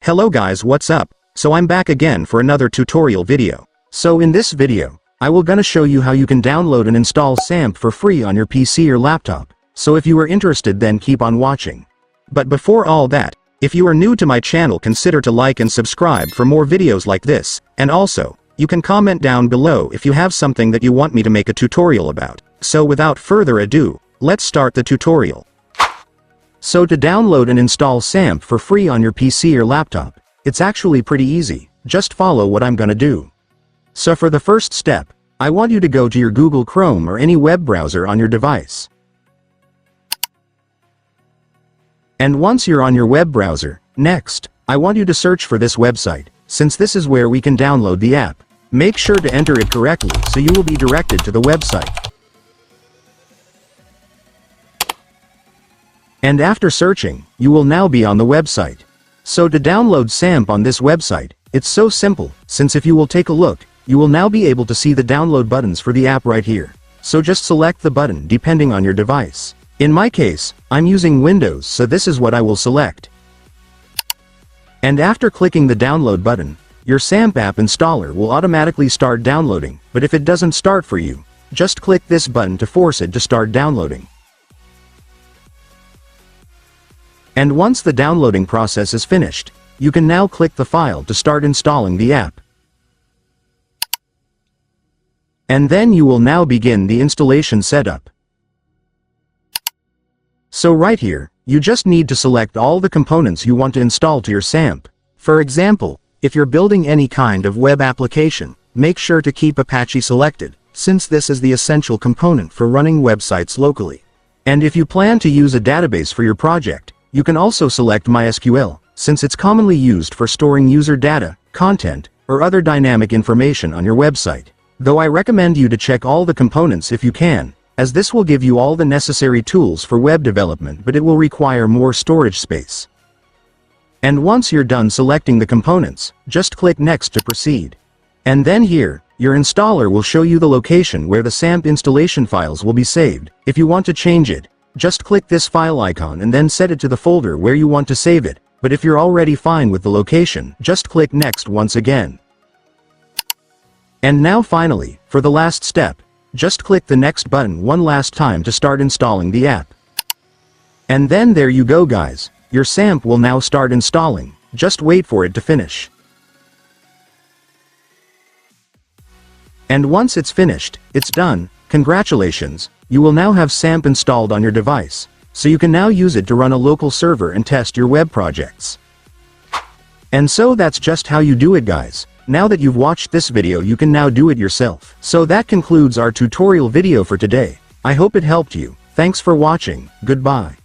Hello guys, what's up? So I'm back again for another tutorial video. So in this video, I will gonna show you how you can download and install XAMPP for free on your PC or laptop. So if you are interested, then keep on watching. But before all that, if you are new to my channel, consider to like and subscribe for more videos like this, and also, you can comment down below if you have something that you want me to make a tutorial about. So without further ado, let's start the tutorial. So to download and install XAMPP for free on your PC or laptop, it's actually pretty easy. Just follow what I'm gonna do. So for the first step, I want you to go to your Google Chrome or any web browser on your device. And once you're on your web browser, next, I want you to search for this website, since this is where we can download the app. Make sure to enter it correctly so you will be directed to the website. And after searching, you will now be on the website. So to download XAMPP on this website, it's so simple, since if you will take a look, you will now be able to see the download buttons for the app right here. So just select the button depending on your device. In my case, I'm using Windows, so this is what I will select. And after clicking the download button, your XAMPP app installer will automatically start downloading, but if it doesn't start for you, just click this button to force it to start downloading. And once the downloading process is finished, you can now click the file to start installing the app. And then you will now begin the installation setup. So right here, you just need to select all the components you want to install to your XAMPP. For example, if you're building any kind of web application, make sure to keep Apache selected, since this is the essential component for running websites locally. And if you plan to use a database for your project, you can also select MySQL, since it's commonly used for storing user data, content, or other dynamic information on your website. Though I recommend you to check all the components if you can, as this will give you all the necessary tools for web development, but it will require more storage space. And once you're done selecting the components, just click Next to proceed. And then here, your installer will show you the location where the XAMPP installation files will be saved. If you want to change it, just click this file icon and then set it to the folder where you want to save it, but if you're already fine with the location, just click Next once again. And now finally, for the last step, just click the Next button one last time to start installing the app. And then there you go guys, your XAMPP will now start installing, just wait for it to finish. And once it's finished, it's done. Congratulations, you will now have XAMPP installed on your device, so you can now use it to run a local server and test your web projects. And so that's just how you do it guys. Now that you've watched this video, you can now do it yourself. So that concludes our tutorial video for today. I hope it helped you. Thanks for watching. Goodbye.